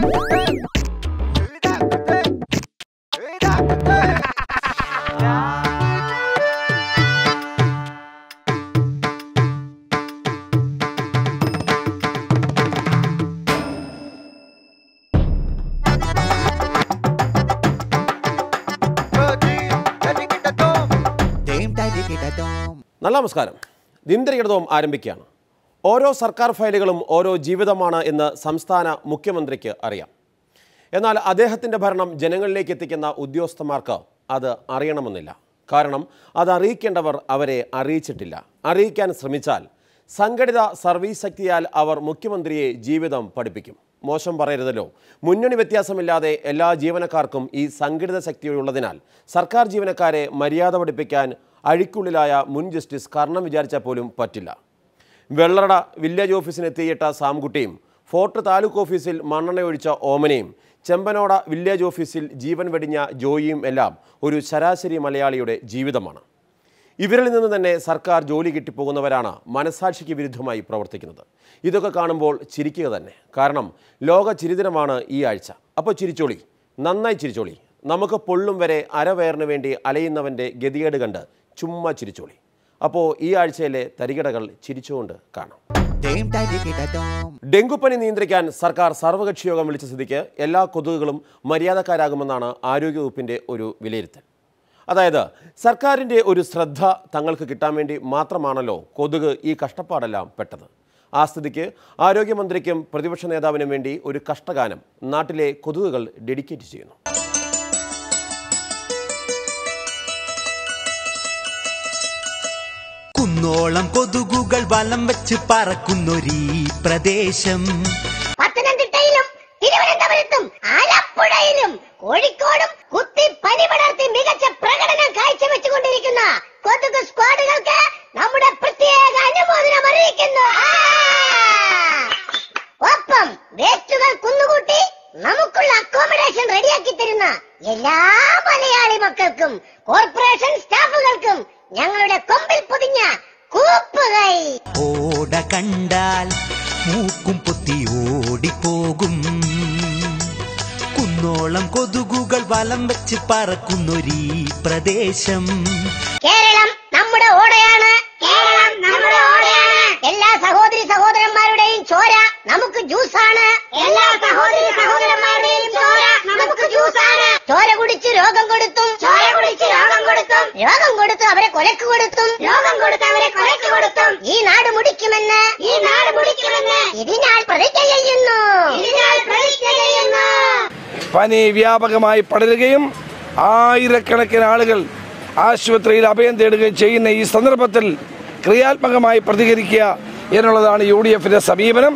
നല്ല നമസ്കാരം. ദിനദരികിടതവും ആരംഭിക്കുകയാണ്. ഓരോ സർക്കാർ ഫയലുകളും ഓരോ ജീവിതമാണ് എന്ന് സംസ്ഥാന മുഖ്യമന്ത്രിക്ക് അറിയാം. എന്നാൽ അദ്ദേഹത്തിൻ്റെ ഭരണം ജനങ്ങളിലേക്ക് എത്തിക്കുന്ന ഉദ്യോഗസ്ഥന്മാർക്ക് അത് അറിയണമെന്നില്ല. കാരണം അത് അറിയിക്കേണ്ടവർ അവരെ അറിയിച്ചിട്ടില്ല. അറിയിക്കാൻ ശ്രമിച്ചാൽ സംഘടിത സർവീസ് ശക്തിയാൽ അവർ മുഖ്യമന്ത്രിയെ ജീവിതം പഠിപ്പിക്കും. മോശം പറയരുതല്ലോ. മുന്നണി വ്യത്യാസമില്ലാതെ എല്ലാ ജീവനക്കാർക്കും ഈ സംഘടിത ശക്തിയുള്ളതിനാൽ സർക്കാർ ജീവനക്കാരെ മര്യാദ പഠിപ്പിക്കാൻ അഴിക്കുള്ളിലായ മുൻ ജസ്റ്റിസ് കർണം വിചാരിച്ചാൽ പോലും പറ്റില്ല. വെള്ളറട വില്ലേജ് ഓഫീസിനെത്തിയിട്ട സാംകുട്ടിയും ഫോർട്ട് താലൂക്ക് ഓഫീസിൽ മണ്ണെണ്ണയൊഴിച്ച ഓമനയും ചെമ്പനോട വില്ലേജ് ഓഫീസിൽ ജീവൻ വെടിഞ്ഞ ജോയിയും എല്ലാം ഒരു ശരാശരി മലയാളിയുടെ ജീവിതമാണ്. ഇവരിൽ നിന്ന് തന്നെ സർക്കാർ ജോലി കിട്ടിപ്പോകുന്നവരാണ് മനസാക്ഷിക്ക് വിരുദ്ധമായി പ്രവർത്തിക്കുന്നത്. ഇതൊക്കെ കാണുമ്പോൾ ചിരിക്കുക തന്നെ. കാരണം ലോക ചിരിദിനമാണ് ഈ ആഴ്ച. അപ്പോൾ ചിരിച്ചോളി, നന്നായി ചിരിച്ചോളി. നമുക്ക് പൊള്ളും വരെ അരവയറിന് വേണ്ടി അലയുന്നവൻ്റെ ഗതികേട് കണ്ട് ചുമ്മാ ചിരിച്ചോളി. അപ്പോൾ ഈ ആഴ്ചയിലെ തരികിടകൾ ചിരിച്ചുകൊണ്ട് കാണാം. ഡെങ്കുപ്പനി നിയന്ത്രിക്കാൻ സർക്കാർ സർവകക്ഷി യോഗം വിളിച്ച സ്ഥിതിക്ക് എല്ലാ കൊതുകുകളും മര്യാദക്കാരാകുമെന്നാണ് ആരോഗ്യവകുപ്പിൻ്റെ ഒരു വിലയിരുത്തൽ. അതായത് സർക്കാരിൻ്റെ ഒരു ശ്രദ്ധ തങ്ങൾക്ക് കിട്ടാൻ വേണ്ടി മാത്രമാണല്ലോ കൊതുക് ഈ കഷ്ടപ്പാടെല്ലാം പെട്ടത്. ആ സ്ഥിതിക്ക് ആരോഗ്യമന്ത്രിക്കും പ്രതിപക്ഷ നേതാവിനും വേണ്ടി ഒരു കഷ്ടഗാനം നാട്ടിലെ കൊതുകുകൾ ഡെഡിക്കേറ്റ് ചെയ്യുന്നു. കുന്നോളം കൊതുകുകൾ വലം വെച്ച് പറക്കുന്നൊരീ പ്രദേശം പത്തനംതിട്ടയിലും തിരുവനന്തപുരത്തും ആലപ്പുഴയിലും കോഴിക്കോടും കുത്തി പനി പടർത്തി മികച്ച പ്രകടനം കാഴ്ചവെച്ചുകൊണ്ടിരിക്കുന്ന കൊതുക് സ്ക്വാഡുകൾക്ക് നമ്മുടെ പ്രത്യേക അനുമോദനം അറിയിക്കുന്നു. ഒപ്പം വേസ്റ്റുകൾ കുന്നുകൂട്ടി നമുക്കുള്ള അക്കോമഡേഷൻ റെഡിയാക്കി തരുന്ന എല്ലാ മലയാളി മക്കൾക്കും കോർപ്പറേഷൻ സ്റ്റാഫുകൾക്കും ഞങ്ങളുടെ കൊമ്പിൽ പൊതിഞ്ഞ കൂപ്പുകൈ. ഓട കണ്ടാൽ മൂക്കും പൊത്തി ഓടിപ്പോകും. കുന്നോളം കൊതുകുകൾ വലം വെച്ച് പറക്കുന്നൊരീ പ്രദേശം. കേരളം നമ്മുടെ ഓടയാണ്. കേരളം നമ്മുടെ ഓടയാണ്. എല്ലാ സഹോദരി സഹോദരന്മാരുടെയും ചോര നമുക്ക് ജ്യൂസാണ്. എല്ലാ സഹോദരി സഹോദരന്മാരുടെയും ചോര നമുക്ക് ജ്യൂസാണ്. ചോര കുടിച്ച് രോഗം കൊടുത്തും, ചോര കുടിച്ച് രോഗം കൊടുത്തും, രോഗം കൊടുത്ത് അവരെ കൊലക്ക് കൊടുത്തും, രോഗം കൊടുത്ത് അവരെ കൊലക്ക് കൊടുത്തും ഈ നാട് മുടിക്കുമെന്ന്, ഈ നാട് മുടിക്കുമെന്ന് ഇതിനാൽ പ്രതിജ്ഞ ചെയ്യുന്നു, ഇതിനാൽ പ്രതിജ്ഞ ചെയ്യുന്നു. പനി വ്യാപകമായി പടരുകയും ആയിരക്കണക്കിന് ആളുകൾ ആശുപത്രിയിൽ അഭയം തേടുകയും ചെയ്യുന്ന ഈ സന്ദർഭത്തിൽ ക്രിയാത്മകമായി പ്രതികരിക്കുക എന്നുള്ളതാണ് UDFന്റെ സമീപനം.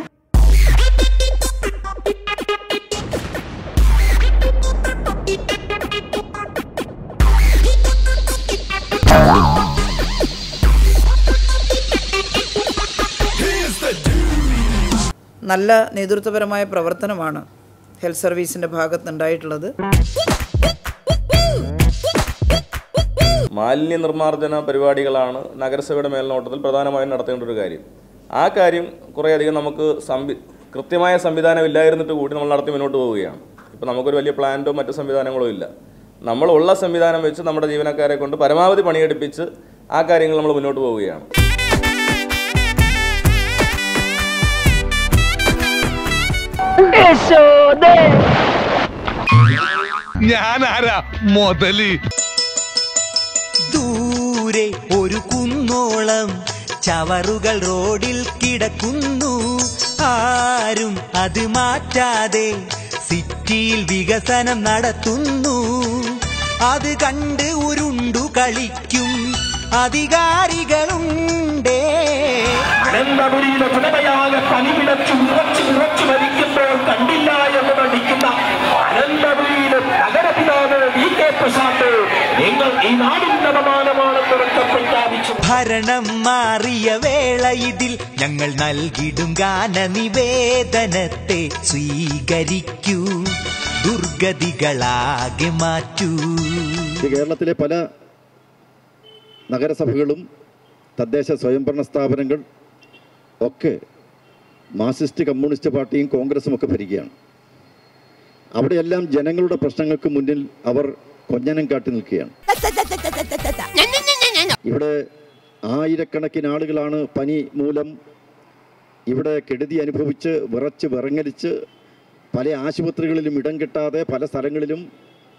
നല്ല നേതൃത്വപരമായ പ്രവർത്തനമാണ് ഹെൽത്ത് സർവീസിൻ്റെ ഭാഗത്തുണ്ടായിട്ടുള്ളത്. മാലിന്യ നിർമ്മാർജ്ജന പരിപാടികളാണ് നഗരസഭയുടെ മേൽനോട്ടത്തിൽ പ്രധാനമായും നടത്തേണ്ട ഒരു കാര്യം. ആ കാര്യം കുറേയധികം നമുക്ക് കൃത്യമായ സംവിധാനം ഇല്ലായിരുന്നിട്ട് കൂടി നമ്മൾ നടത്തി മുന്നോട്ട് പോവുകയാണ്. ഇപ്പോൾ നമുക്കൊരു വലിയ പ്ലാന്റോ മറ്റു സംവിധാനങ്ങളോ ഇല്ല. നമ്മളുള്ള സംവിധാനം വെച്ച് നമ്മുടെ ജീവനക്കാരെ കൊണ്ട് പരമാവധി പണിയെടുപ്പിച്ച് ആ കാര്യങ്ങൾ നമ്മൾ മുന്നോട്ട് പോവുകയാണ്. ഞാനാരാ മുതല്? ദൂരെ ഒരു കുന്നോളം ചവറുകൾ റോഡിൽ കിടക്കുന്നു. ആരും അത് മാറ്റാതെ സിറ്റിയിൽ വികസനം നടത്തുന്നു. അത് കണ്ട് ഉരുണ്ടു കളിക്കും അധികാരികളുണ്ടേ. ഭരണം മാറിയ വേള ഇതിൽ ഞങ്ങൾ നൽകിടും ഗാനനിവേദനത്തെ സ്വീകരിക്കൂ, ദുർഗതികളാകെ മാറ്റൂ. കേരളത്തിലെ പല നഗരസഭകളും തദ്ദേശ സ്വയംഭരണ സ്ഥാപനങ്ങൾ ഒക്കെ മാർക്സിസ്റ്റ് കമ്മ്യൂണിസ്റ്റ് പാർട്ടിയും കോൺഗ്രസും ഒക്കെ ഭരിക്കുകയാണ്. അവിടെയെല്ലാം ജനങ്ങളുടെ പ്രശ്നങ്ങൾക്ക് മുന്നിൽ അവർ കൊഞ്ഞനം കാട്ടി നിൽക്കുകയാണ്. ഇവിടെ ആയിരക്കണക്കിന് ആളുകളാണ് പനി മൂലം ഇവിടെ കെടുതി അനുഭവിച്ച് വിറച്ച് വിറങ്ങലിച്ച് പല ആശുപത്രികളിലും ഇടം കിട്ടാതെ പല സ്ഥലങ്ങളിലും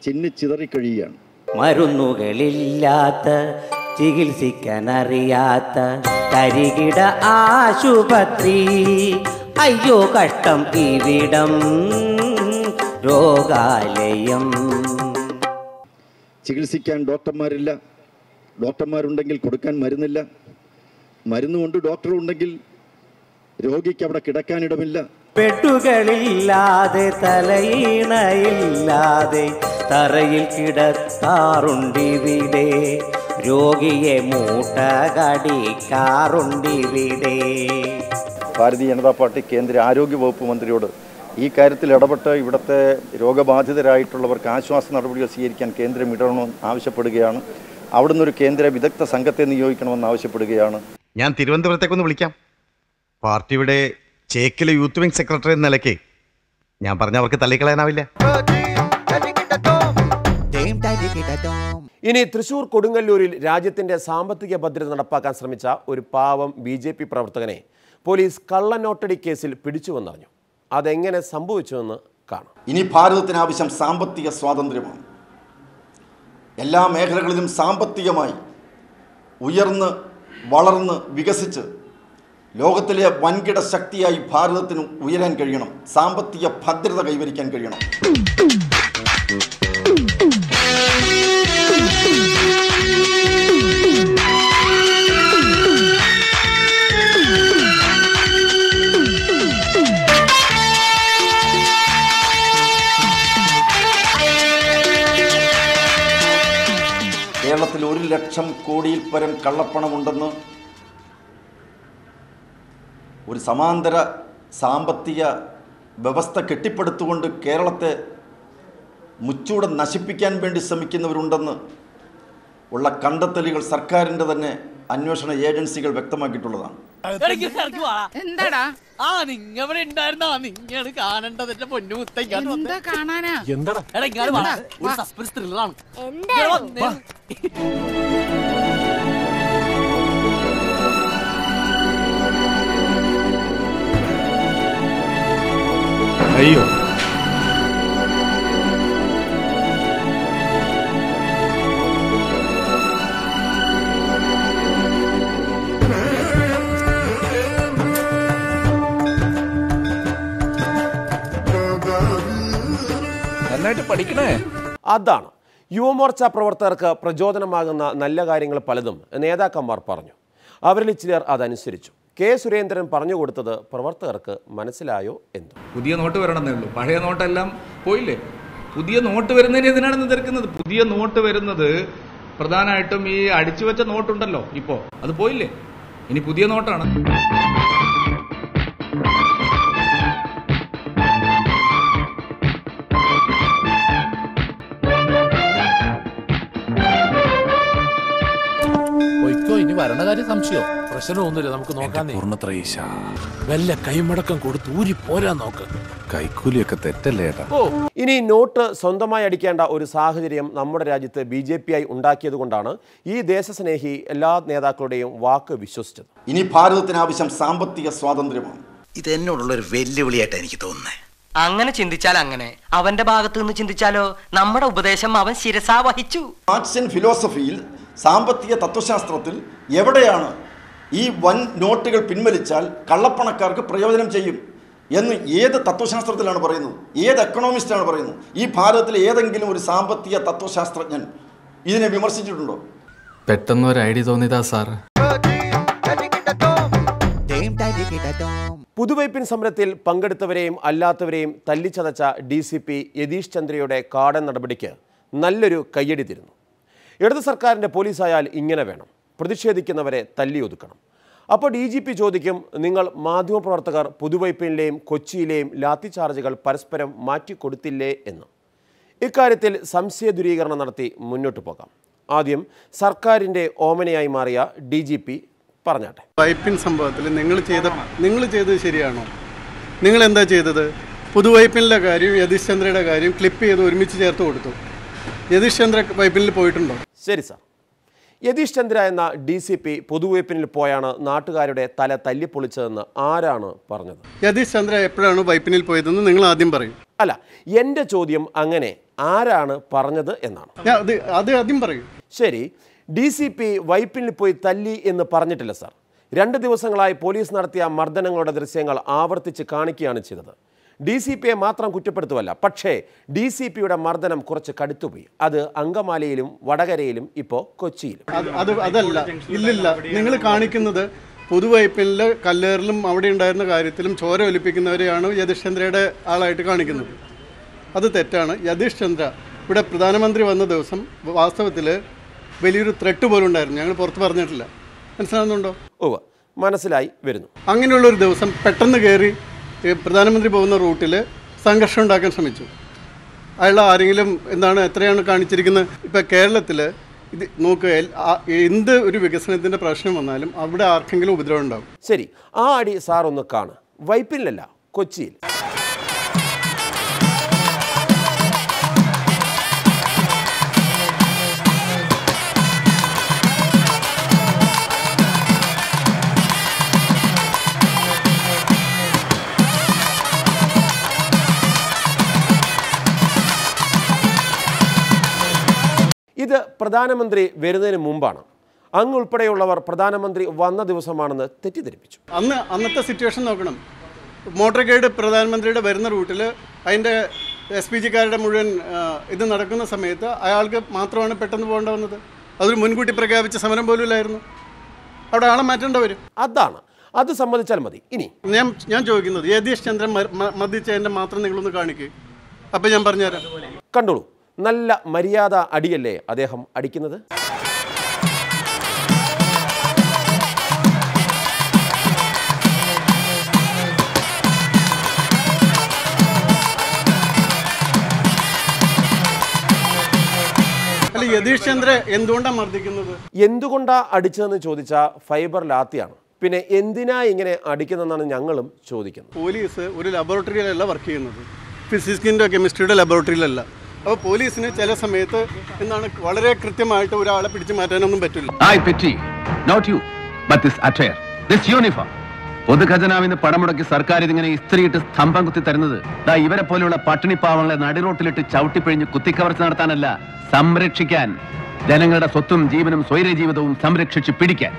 ചിന്നിച്ചിതറിക്കഴിയുകയാണ്. മരുന്നുകളില്ലാത്ത ചികിത്സിക്കാനറിയാത്ത തരികിട ആശുപത്രി, അയ്യോ കഷ്ടം ഇവിടം രോഗാലയം. ചികിത്സിക്കാൻ ഡോക്ടർമാരില്ല, ഡോക്ടർമാരുണ്ടെങ്കിൽ കൊടുക്കാൻ മരുന്നില്ല, മരുന്നുകൊണ്ട് ഡോക്ടർ ഉണ്ടെങ്കിൽ രോഗിക്ക് അവിടെ കിടക്കാനിടമില്ല. പെട്ടുകളില്ലാതെ തലയിണയില്ലാതെ തറയിൽ കിടത്താറുണ്ടിവിടെ, രോഗിയെ മൂട്ട കടിക്കാറുണ്ടിവിടെ. ഭാരതീയ ജനതാ പാർട്ടി കേന്ദ്ര ആരോഗ്യ വകുപ്പ് മന്ത്രിയോട് ഈ കാര്യത്തിൽ ഇടപെട്ട് ഇവിടുത്തെ രോഗബാധിതരായിട്ടുള്ളവർക്ക് ആശ്വാസ നടപടികൾ സ്വീകരിക്കാൻ കേന്ദ്രം ഇടണമെന്ന് ആവശ്യപ്പെടുകയാണ്. അവിടുന്ന് ഒരു കേന്ദ്ര വിദഗ്ധ സംഘത്തെ നിയോഗിക്കണമെന്ന് ആവശ്യപ്പെടുകയാണ്. ഞാൻ തിരുവനന്തപുരത്തേക്കൊന്ന് വിളിക്കാം. പാർട്ടിയുടെ ചേക്കിലെ യൂത്ത് വിംഗ് സെക്രട്ടറി എന്ന നിലയ്ക്ക് ഞാൻ പറഞ്ഞവർക്ക് തള്ളിക്കളയാനാവില്ല. ഇനി തൃശൂർ കൊടുങ്ങല്ലൂരിൽ രാജ്യത്തിന്റെ സാമ്പത്തിക ഭദ്രത നടപ്പാക്കാൻ ശ്രമിച്ച ഒരു പാവം BJP പ്രവർത്തകനെ പോലീസ് കള്ളനോട്ടടി കേസിൽ പിടിച്ചുവെന്നറിഞ്ഞു. അതെങ്ങനെ സംഭവിച്ചുവെന്ന് കാണാം. ഇനി ഭാരതത്തിന് ആവശ്യം സാമ്പത്തിക സ്വാതന്ത്ര്യമാണ്. എല്ലാ മേഖലകളിലും സാമ്പത്തികമായി ഉയർന്ന് വളർന്ന് വികസിച്ച് ലോകത്തിലെ വൻകിട ശക്തിയായി ഭാരതത്തിന് ഉയരാൻ കഴിയണം. സാമ്പത്തിക ഭദ്രത കൈവരിക്കാൻ കഴിയണം. കേരളത്തിൽ 1 ലക്ഷം കോടിയിൽ പരം കള്ളപ്പണമുണ്ടെന്ന് ഒരു സമാന്തര സാമ്പത്തിക വ്യവസ്ഥ കെട്ടിപ്പടുത്തുകൊണ്ട് കേരളത്തെ മുച്ചൂടെ നശിപ്പിക്കാൻ വേണ്ടി ശ്രമിക്കുന്നവരുണ്ടെന്ന് ഉള്ള കണ്ടെത്തലുകൾ സർക്കാരിൻ്റെ തന്നെ അന്വേഷണ ഏജൻസികൾ വ്യക്തമാക്കിയിട്ടുള്ളതാണ്. എന്താടാ നിങ്ങവിടെ ഉണ്ടായിരുന്നോ? നിങ്ങൾ കാണേണ്ടതിന്റെ പൊന്നുമുത്ത കാണാനാ? ഒരു സസ്പെൻസ് ത്രില്ലറാണ്. അയ്യോ, നന്നായിട്ട് പഠിക്കണേ. അതാണ് യുവമോർച്ച പ്രവർത്തകർക്ക് പ്രചോദനമാകുന്ന നല്ല കാര്യങ്ങൾ പലതും നേതാക്കന്മാർ പറഞ്ഞു. അവരിൽ ചിലർ അതനുസരിച്ചു. കെ സുരേന്ദ്രൻ പറഞ്ഞു കൊടുത്തത് പ്രവർത്തകർക്ക് മനസ്സിലായോ എന്തോ. പുതിയ നോട്ട് വരണമെന്നേ ഉള്ളൂ, പഴയ നോട്ടെല്ലാം പോയില്ലേ. പുതിയ നോട്ട് വരുന്നതിന് എന്തിനാണ് നിരക്കുന്നത്? പുതിയ നോട്ട് വരുന്നത് പ്രധാനമായിട്ടും ഈ അടിച്ചു വെച്ച നോട്ടുണ്ടല്ലോ, ഇപ്പോ അത് പോയില്ലേ. ഇനി പുതിയ നോട്ടാണ്. ഇനി വരണ കാര്യം സംശയോ? പ്രശ്നമൊന്നുമില്ല, നമുക്ക് നോക്കാന്നേ. വല്ല കൈമടക്കം കൊടുത്ത് ഊരി പോരാൻ നോക്ക്. കൈക്കൂലിയൊക്കെ തെറ്റല്ലേ ഏട്ടാ? ഇനി നോട്ട് സ്വന്തമായി അടിക്കേണ്ട ഒരു സാഹചര്യം നമ്മുടെ രാജ്യത്ത് BJP ഉണ്ടാക്കിയത് കൊണ്ടാണ് ഈ ദേശസ്നേഹി എല്ലാ നേതാക്കളുടെയും വാക്ക് വിശ്വസിച്ചത്. ഇനി ഭാരതത്തിന് ആവശ്യം സാമ്പത്തിക സ്വാതന്ത്ര്യമാണ്. ഇത് എന്നോടുള്ളൊരു വെല്ലുവിളിയായിട്ടാണ് എനിക്ക് തോന്നുന്നത്. അങ്ങനെ ചിന്തിച്ചാൽ അങ്ങനെ, അവന്റെ ഭാഗത്ത് നിന്ന് ചിന്തിച്ചാലോ നമ്മുടെ ഉപദേശം അവൻ ശിരസാ വഹിച്ചു. മാർക്സിയൻ ഫിലോസഫിയിൽ, സാമ്പത്തിക തത്വശാസ്ത്രത്തിൽ എവിടെയാണ് ഈ വൻ നോട്ടുകൾ പിൻവലിച്ചാൽ കള്ളപ്പണക്കാർക്ക് പ്രയോജനം ചെയ്യും എന്ന് ഏത് തത്വശാസ്ത്രത്തിലാണ് പറയുന്നത്? ഏത് എക്കണോമിസ്റ്റാണ് പറയുന്നത്? ഈ ഭാരതത്തിൽ ഏതെങ്കിലും ഒരു സാമ്പത്തിക തത്വശാസ്ത്രജ്ഞൻ ഇതിനെ വിമർശിച്ചിട്ടുണ്ടോ? പെട്ടെന്ന് ഒരു ഐഡിയ തോന്നിയതാ സാർ. പുതുവൈപ്പിൻ സമരത്തിൽ പങ്കെടുത്തവരെയും അല്ലാത്തവരെയും തല്ലിച്ചതച്ച DCP യതീഷ് ചന്ദ്രയുടെ കാടൻ നടപടിക്ക് നല്ലൊരു കയ്യടി തരുന്നു. ഇടത് സർക്കാരിൻ്റെ പോലീസായാൽ ഇങ്ങനെ വേണം, പ്രതിഷേധിക്കുന്നവരെ തല്ലിയൊതുക്കണം. അപ്പോൾ DGP ചോദിക്കും, നിങ്ങൾ മാധ്യമപ്രവർത്തകർ പുതുവൈപ്പിനിലെയും കൊച്ചിയിലെയും ലാത്തിചാർജുകൾ പരസ്പരം മാറ്റിക്കൊടുത്തില്ലേ എന്ന്. ഇക്കാര്യത്തിൽ സംശയ ദൂരീകരണം നടത്തി മുന്നോട്ട് പോകാം. ആദ്യം സർക്കാരിൻ്റെ ഓമനയായി മാറിയ DGP പറഞ്ഞാട്ടെ. വൈപ്പിൻ സംഭവത്തിൽ നിങ്ങൾ ചെയ്തത് ശരിയാണോ? നിങ്ങൾ എന്താ ചെയ്തത്? പുതുവൈപ്പിനിലെ കാര്യം യതീഷ് ചന്ദ്രയുടെ കാര്യം ക്ലിപ്പ് ചെയ്ത് ഒരുമിച്ച് ചേർത്ത് കൊടുത്തു. യതീഷ് ചന്ദ്ര വൈപ്പിനിൽ പോയിട്ടുണ്ടോ? ശരി സാർ. യതീഷ് ചന്ദ്ര എന്ന DCP പൊതുവൈപ്പിനിൽ പോയാണ് നാട്ടുകാരുടെ തല തല്ലിപ്പൊളിച്ചതെന്ന് ആരാണ് പറഞ്ഞത്? യതീഷ് ചന്ദ്ര എപ്പോഴാണ് വൈപ്പിനിൽ പോയതെന്ന് നിങ്ങൾ ആദ്യം പറയും. അല്ല, എൻ്റെ ചോദ്യം അങ്ങനെ ആരാണ് പറഞ്ഞത് എന്നാണ്. അത് ആദ്യം പറയും. ശരി, DCP വൈപ്പിനിൽ പോയി തല്ലി എന്ന് പറഞ്ഞിട്ടില്ല സാർ. 2 ദിവസങ്ങളായി പോലീസ് നടത്തിയ മർദ്ദനങ്ങളുടെ ദൃശ്യങ്ങൾ ആവർത്തിച്ച് കാണിക്കുകയാണ് ചെയ്തത്. DCPയെ മാത്രം കുറ്റപ്പെടുത്തുമല്ല, പക്ഷേ DCPയുടെ മർദ്ദനം കുറച്ച് കടുത്തുപോയി. അത് അങ്കമാലിയിലും വടകരയിലും ഇപ്പോൾ കൊച്ചിയിലും. അതല്ല, ഇല്ലില്ല, നിങ്ങൾ കാണിക്കുന്നത് പുതുവൈപ്പിനിലെ കല്ലേറിലും അവിടെ ഉണ്ടായിരുന്ന കാര്യത്തിലും ചോര ഒലിപ്പിക്കുന്നവരെയാണ് യതീഷ് ചന്ദ്രയുടെ ആളായിട്ട് കാണിക്കുന്നത്. അത് തെറ്റാണ്. യതീഷ് ചന്ദ്ര ഇവിടെ പ്രധാനമന്ത്രി വന്ന ദിവസം വാസ്തവത്തിൽ വലിയൊരു ത്രെട്ട് പോലും ഉണ്ടായിരുന്നു. ഞങ്ങൾ പുറത്ത് പറഞ്ഞിട്ടില്ല. മനസ്സിലാകുന്നുണ്ടോ? മനസ്സിലായി വരുന്നു. അങ്ങനെയുള്ളൊരു ദിവസം പെട്ടെന്ന് കയറി പ്രധാനമന്ത്രി പോകുന്ന റൂട്ടിൽ സംഘർഷം ഉണ്ടാക്കാൻ ശ്രമിച്ചു. അയാൾ ആരെങ്കിലും എത്രയാണ് കാണിച്ചിരിക്കുന്നത്? ഇപ്പം കേരളത്തിൽ ഇത് നോക്കുക, എന്ത് ഒരു വികസനത്തിൻ്റെ പ്രശ്നം വന്നാലും അവിടെ ആർക്കെങ്കിലും ഉപദ്രവം ഉണ്ടാകും. ശരി, ആ അടി സാർ ഒന്ന് കാണ്. വൈപ്പിനിലല്ല, കൊച്ചിയിൽ. ഇത് പ്രധാനമന്ത്രി വരുന്നതിന് മുമ്പാണ്. അങ്ങ് ഉൾപ്പെടെയുള്ളവർ പ്രധാനമന്ത്രി വന്ന ദിവസമാണെന്ന് തെറ്റിദ്ധരിപ്പിച്ചു. അന്നത്തെ സിറ്റുവേഷൻ നോക്കണം. മോട്ടോർ പ്രധാനമന്ത്രിയുടെ വരുന്ന റൂട്ടിൽ അതിൻ്റെ SPGക്കാരുടെ മുഴുവൻ ഇത് നടക്കുന്ന സമയത്ത് അയാൾക്ക് മാത്രമാണ് പെട്ടെന്ന് പോകേണ്ട വന്നത്. അതൊരു മുൻകൂട്ടി പ്രഖ്യാപിച്ച സമരം പോലും ഇല്ലായിരുന്നു. അവിടെ ആളെ മാറ്റേണ്ട വരും. അതാണ്, അത് സമ്മതിച്ചാൽ മതി. ഇനി ഞാൻ ചോദിക്കുന്നത്, യതീഷ് ചന്ദ്രൻ മർദ്ദിച്ചതിൻ്റെ മാത്രം നിങ്ങളൊന്ന് കാണിക്കുക. അപ്പം ഞാൻ പറഞ്ഞുതരാം. കണ്ടോളൂ, നല്ല മര്യാദ അടിയല്ലേ അദ്ദേഹം അടിക്കുന്നത്? അല്ല, യതീഷ് ചന്ദ്ര എന്തുകൊണ്ടാണ് മർദ്ദിക്കുന്നത്? എന്തുകൊണ്ടാ അടിച്ചതെന്ന് ചോദിച്ചാൽ ഫൈബർ ലാത്തിയാണ്. പിന്നെ എന്തിനാ ഇങ്ങനെ അടിക്കുന്നതെന്നാണ് ഞങ്ങളും ചോദിക്കുന്നത്. പോലീസ് ഒരു ലബോറട്ടറിയിലല്ല വർക്ക് ചെയ്യുന്നത്, ഫിസിക്സിൻ്റെ കെമിസ്ട്രിയുടെ ലബോറട്ടറിയിലല്ല. അപ്പോൾ പോലീസിന് ചില സമയത്ത് വളരെ കൃത്യമായിട്ട് ഒരാളെ പിടിച്ചു മാറ്റാനൊന്നും പറ്റില്ല. പൊതുഖജനാവിന് പണം മുടക്കി സർക്കാർ ഇതിങ്ങനെ ഇസ്ത്രീയിട്ട് സ്തംഭം കുത്തി തരുന്നത് ഇവരെ പോലെയുള്ള പട്ടിണി പാവങ്ങളെ നടിറോട്ടിലിട്ട് ചവിട്ടിപ്പിഴിഞ്ഞ് കുത്തിക്കവർച്ച നടത്താനല്ല, സംരക്ഷിക്കാൻ. ജനങ്ങളുടെ സ്വത്തും ജീവനും സ്വൈര ജീവിതവും സംരക്ഷിച്ച് പിടിക്കാൻ.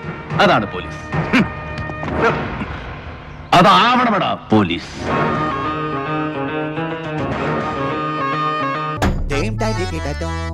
അതാണ് പോലീസ്. അതാവണമെടാ പോലീസ്.